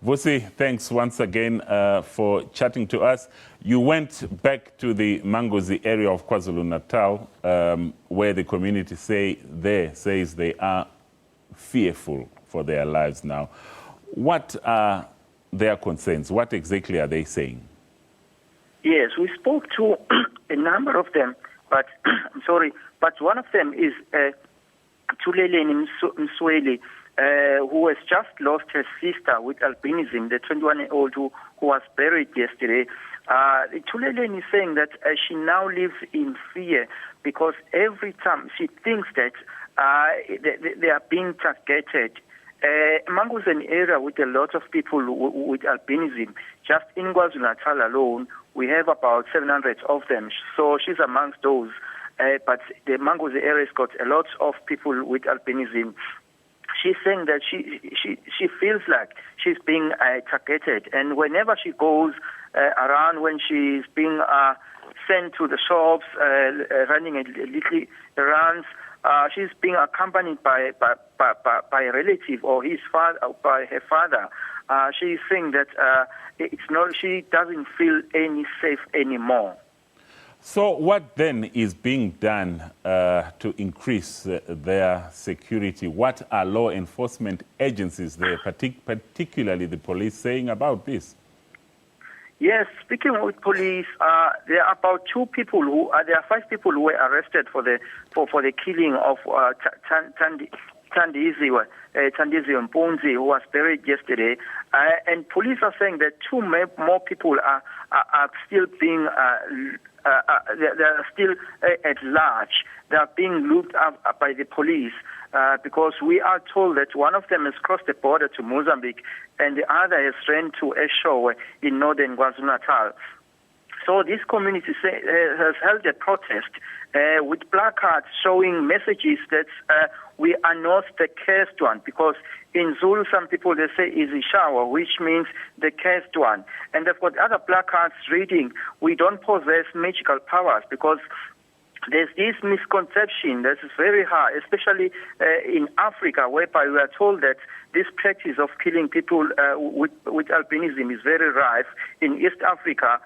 Vusi, thanks once again for chatting to us. You went back to the Manguzi area of KwaZulu-Natal, where the community says they are fearful for their lives now. What are their concerns? What exactly are they saying? Yes, we spoke to a number of them, but I'm sorry, but one of them is Tuleleni Msweli, who has just lost her sister with albinism, the 21-year-old who was buried yesterday. Tuleleni is saying that she now lives in fear because every time she thinks that they are being targeted. Manguzi is an area with a lot of people with albinism. Just in KwaZulu-Natal alone, we have about 700 of them. So she's amongst those. But the Manguzi area has got a lot of people with albinism. She's saying that she feels like she's being targeted, and whenever she goes around, when she's being sent to the shops, running little errands, she's being accompanied by a relative or his father, or by her father. She's saying that she doesn't feel any safe anymore. So what then is being done to increase their security? What are law enforcement agencies there, particularly the police, saying about this? Yes, speaking with police, there are about there are 5 people who were arrested for the killing of Tandizi Mpunzi, who was buried yesterday. And police are saying that 2 more people are still being they are still at large. They are being looked up by the police because we are told that one of them has crossed the border to Mozambique and the other has ran to Eshowe in northern KwaZulu-Natal. So this community has held a protest with placards showing messages that we are not the cursed one, because in Zulu some people they say Izishawa, which means the cursed one. And they've got other placards reading, we don't possess magical powers, because there's this misconception that is very hard, especially in Africa, whereby we are told that this practice of killing people with albinism is very rife in East Africa.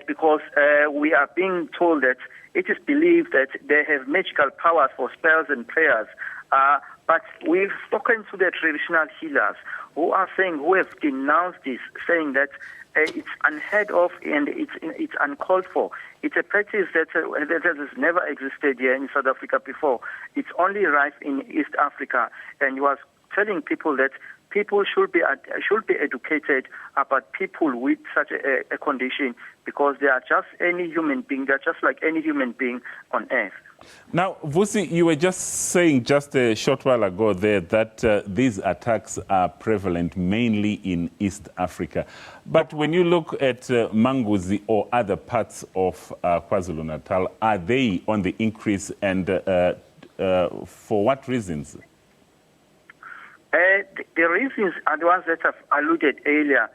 Because we are being told that it is believed that they have magical powers for spells and prayers. But we've spoken to the traditional healers who have denounced this, saying that it's unheard of and it's uncalled for. It's a practice that has never existed here in South Africa before. It's only rife in East Africa. And he was telling people that people should be educated about people with such a condition, because they are just any human being. They're just like any human being on earth. Now, Vusi, you were just saying just a short while ago there that these attacks are prevalent mainly in East Africa. But when you look at Manguzi or other parts of KwaZulu-Natal, are they on the increase, and for what reasons? The reasons are the ones that I've alluded earlier,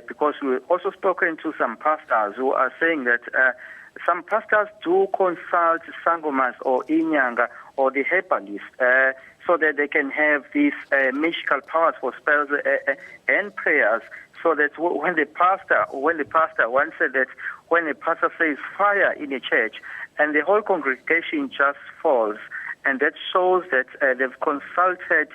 because we've also spoken to some pastors who are saying that some pastors do consult sangomas or inyanga or the herbalists so that they can have these magical powers for spells and prayers, so that when the pastor once said that when a pastor says fire in a church and the whole congregation just falls, and that shows that they've consulted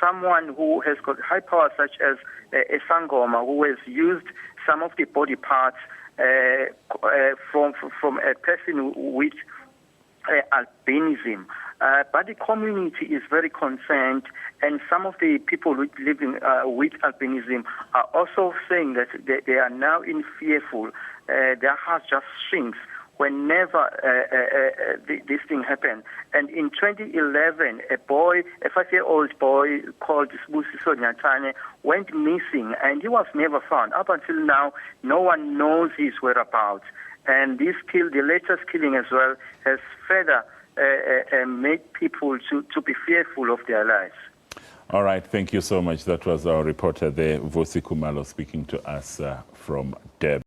someone who has got high power, such as a sangoma, who has used some of the body parts from a person with albinism. But the community is very concerned, and some of the people living with albinism are also saying that they are now in fearful. Their heart just shrinks whenever this thing happened. And in 2011, a 5-year-old boy called Vusi Khumalo went missing, and he was never found. Up until now, no one knows his whereabouts. And the latest killing as well, has further made people to be fearful of their lives. All right, thank you so much. That was our reporter there, Vusi Khumalo, speaking to us from Durban.